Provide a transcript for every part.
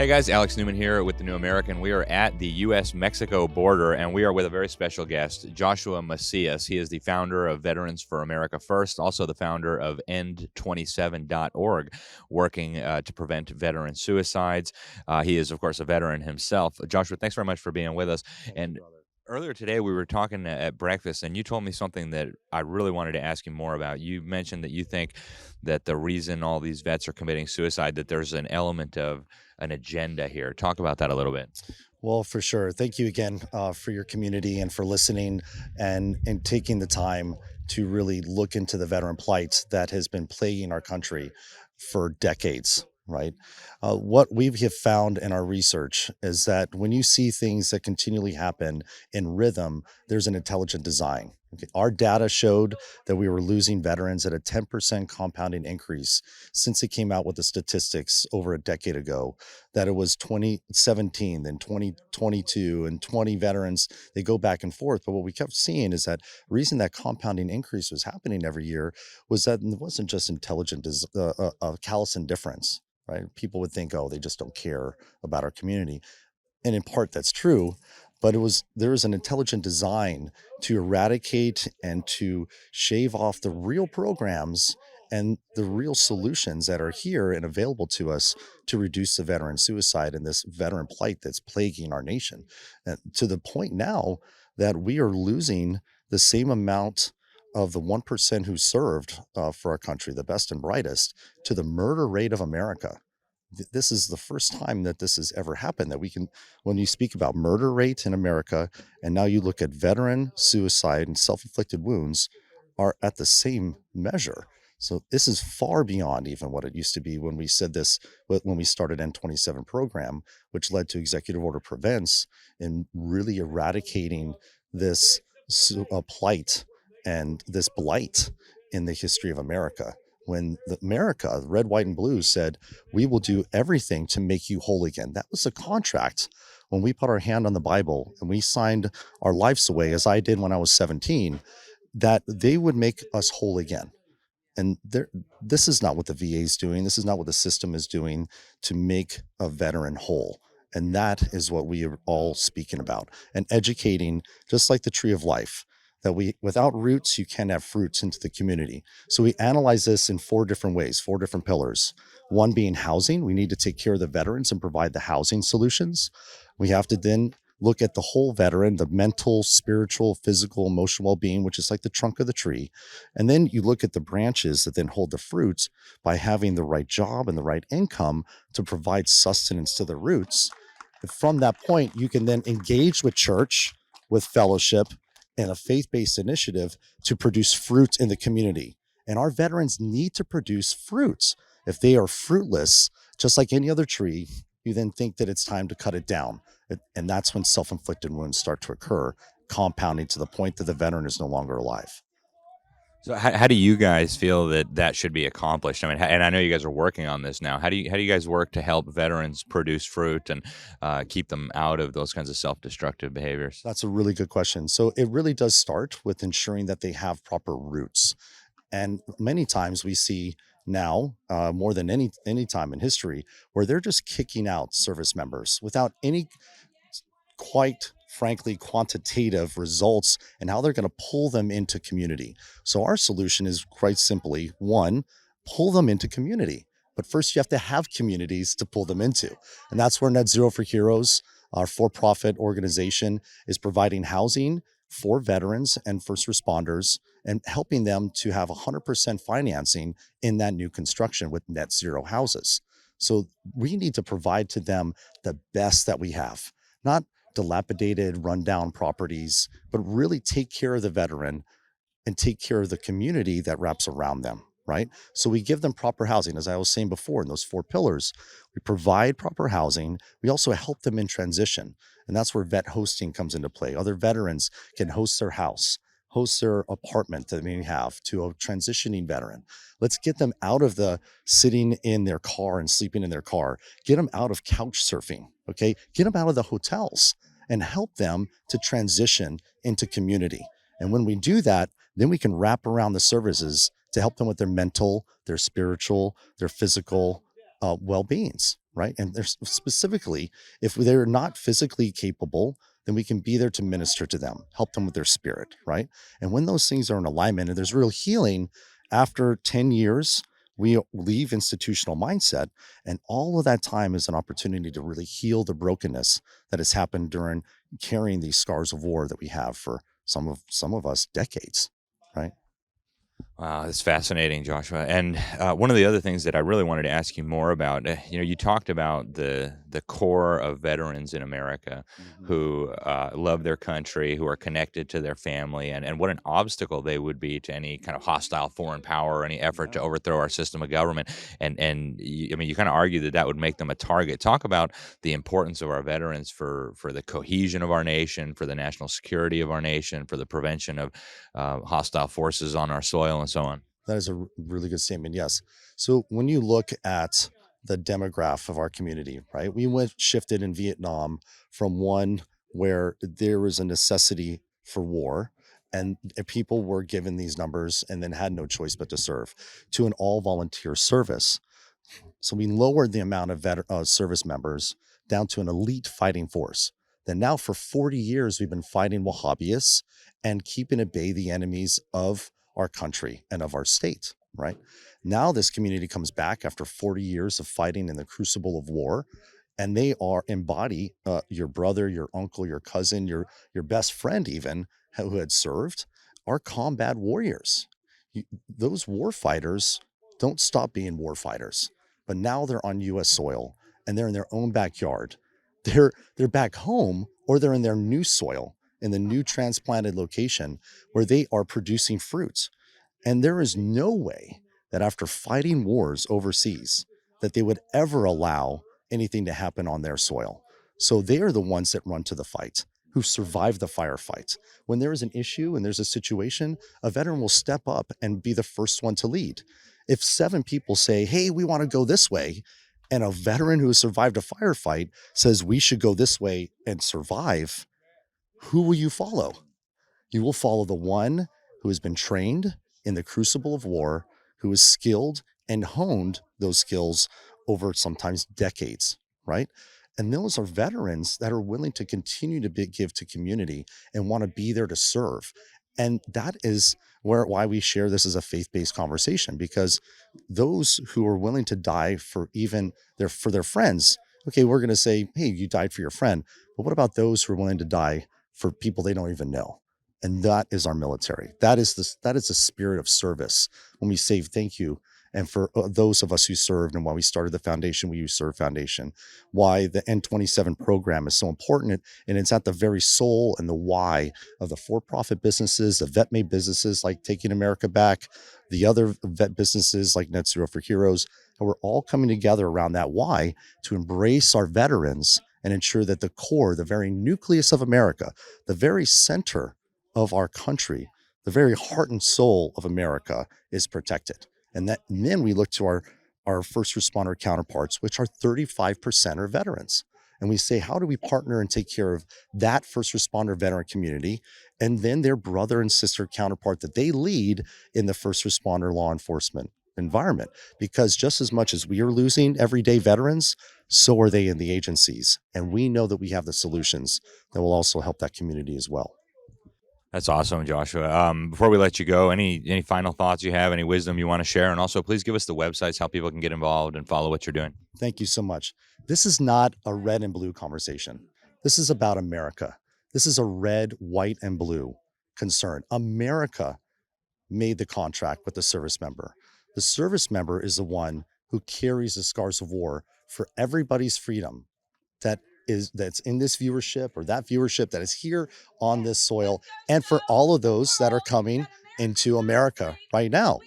Hey guys, Alex Newman here with the New American. We are at the U.S.-Mexico border, and we are with a very special guest, Joshua Macias. He is the founder of Veterans for America First, also the founder of End27.org, working to prevent veteran suicides. He is, of course, a veteran himself. Joshua, thanks very much for being with us. Thank you, brother. Earlier today, we were talking at breakfast, and you told me something that I really wanted to ask you more about. You mentioned that you think that the reason all these vets are committing suicide, that there's an element of an agenda here. Talk about that a little bit. Well, for sure. Thank you again for your community and for listening and taking the time to really look into the veteran plight that has been plaguing our country for decades, right? What we have found in our research is that when you see things that continually happen in rhythm, there's an intelligent design. Okay. Our data showed that we were losing veterans at a 10% compounding increase since it came out with the statistics over a decade ago, that it was 2017, then 2022, and 20 veterans. They go back and forth. But what we kept seeing is that the reason that compounding increase was happening every year was that it wasn't just callous indifference, right? People would think, oh, they just don't care about our community. And in part, that's true. But there was an intelligent design to eradicate and to shave off the real programs and the real solutions that are here and available to us to reduce the veteran suicide and this veteran plight that's plaguing our nation. To the point now that we are losing the same amount of the 1% who served for our country, the best and brightest, to the murder rate of America. This is the first time that this has ever happened, that we can, when you speak about murder rate in America, and now you look at veteran suicide and self-inflicted wounds are at the same measure. So this is far beyond even what it used to be when we said this, when we started N27 program, which led to Executive Order Prevents and really eradicating this plight and this blight in the history of America. When America, red, white, and blue, said, we will do everything to make you whole again. That was a contract when we put our hand on the Bible and we signed our lives away, as I did when I was 17, that they would make us whole again. And this is not what the VA is doing. This is not what the system is doing to make a veteran whole. And that is what we are all speaking about and educating, just like the tree of life, that without roots, you can't have fruits into the community. So we analyze this in four different ways, four different pillars. One being housing. We need to take care of the veterans and provide the housing solutions. We have to then look at the whole veteran, the mental, spiritual, physical, emotional well-being, which is like the trunk of the tree. And then you look at the branches that then hold the fruits by having the right job and the right income to provide sustenance to the roots. And from that point, you can then engage with church, with fellowship, and a faith-based initiative to produce fruit in the community. And our veterans need to produce fruits. If they are fruitless, just like any other tree, you then think that it's time to cut it down. And that's when self-inflicted wounds start to occur, compounding to the point that the veteran is no longer alive. So how do you guys feel that that should be accomplished? I mean, and I know you guys are working on this now. How do you guys work to help veterans produce fruit and keep them out of those kinds of self-destructive behaviors? That's a really good question. So it really does start with ensuring that they have proper roots. And many times we see now, more than any time in history, where they're just kicking out service members without any, quite frankly, quantitative results and how they're going to pull them into community. So our solution is quite simply, one, pull them into community. But first you have to have communities to pull them into. And that's where Net Zero for Heroes, our for-profit organization, is providing housing for veterans and first responders and helping them to have 100% financing in that new construction with net zero houses. So we need to provide to them the best that we have, not dilapidated, rundown properties, but really take care of the veteran and take care of the community that wraps around them, right? So we give them proper housing. As I was saying before, in those four pillars, we provide proper housing. We also help them in transition. And that's where vet hosting comes into play. Other veterans can host their house, host their apartment that they have to a transitioning veteran. Let's get them out of the sitting in their car and sleeping in their car. Get them out of couch surfing, okay? Get them out of the hotels and help them to transition into community. And when we do that, then we can wrap around the services to help them with their mental, their spiritual, their physical well-beings, right? And there's specifically, if they're not physically capable, then we can be there to minister to them, help them with their spirit, right? And when those things are in alignment and there's real healing after 10 years, we leave institutional mindset, and all of that time is an opportunity to really heal the brokenness that has happened during carrying these scars of war that we have for some of us decades, right? Wow, that's fascinating, Joshua. And one of the other things that I really wanted to ask you more about, you talked about the core of veterans in America who love their country, who are connected to their family, and what an obstacle they would be to any kind of hostile foreign power or any effort to overthrow our system of government. I mean, you kind of argue that that would make them a target. Talk about the importance of our veterans for the cohesion of our nation, for the national security of our nation, for the prevention of hostile forces on our soil, and so on. That is a really good statement. Yes. So when you look at the demographic of our community, right, shifted in Vietnam from one where there was a necessity for war and people were given these numbers and then had no choice but to serve, to an all volunteer service. So we lowered the amount of service members down to an elite fighting force. Then now for 40 years, we've been fighting Wahhabis and keeping at bay the enemies of our country and of our state, right? Now this community comes back after 40 years of fighting in the crucible of war, and they embody your brother, your uncle, your cousin, your best friend even, who had served, are combat warriors. Those war fighters don't stop being war fighters, but now they're on U.S. soil and they're in their own backyard. They're back home, or they're in their new soil, in the new transplanted location where they are producing fruits. And there is no way that after fighting wars overseas that they would ever allow anything to happen on their soil. So they are the ones that run to the fight, who survive the firefight. When there is an issue and there's a situation, a veteran will step up and be the first one to lead. If 7 people say, hey, we want to go this way, and a veteran who has survived a firefight says we should go this way and survive, who will you follow? You will follow the one who has been trained in the crucible of war, who is skilled and honed those skills over sometimes decades, right? And those are veterans that are willing to continue to give to community and want to be there to serve. And that is why we share this as a faith-based conversation, because those who are willing to die for their friends, okay, we're going to say, hey, you died for your friend. But what about those who are willing to die for people they don't even know? And that is our military. That is the spirit of service. When we say thank you, and for those of us who served, and why we started the foundation, we use Serve Foundation, why the N27 program is so important, and it's at the very soul and the why of the for-profit businesses, the vet-made businesses like Taking America Back, the other vet businesses like Net Zero for Heroes, and we're all coming together around that why to embrace our veterans and ensure that the core, the very nucleus of America, the very center of our country, the very heart and soul of America is protected. And then we look to our first responder counterparts, which are 35% are veterans. And we say, how do we partner and take care of that first responder veteran community, and then their brother and sister counterpart that they lead in the first responder law enforcement environment? Because just as much as we are losing everyday veterans, so are they in the agencies. And we know that we have the solutions that will also help that community as well. That's awesome, Joshua. Before we let you go, any final thoughts you have, any wisdom you want to share? And also, please give us the websites, how people can get involved and follow what you're doing. Thank you so much. This is not a red and blue conversation. This is about America. This is a red, white, and blue concern. America made the contract with the service member. The service member is the one who carries the scars of war for everybody's freedom that's in this viewership or that viewership that is here on this soil, and for all of those that are coming into America right now.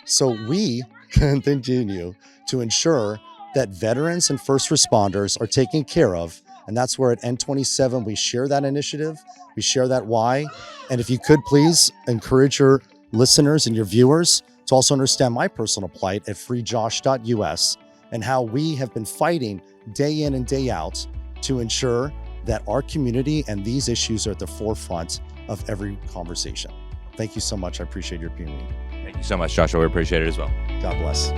So we can continue to ensure that veterans and first responders are taken care of. And that's where at N27, we share that initiative, we share that why. And if you could please encourage your listeners and your viewers to also understand my personal plight at freejosh.us, and how we have been fighting day in and day out to ensure that our community and these issues are at the forefront of every conversation. Thank you so much. I appreciate your opinion. Thank you so much, Joshua. We appreciate it as well. God bless.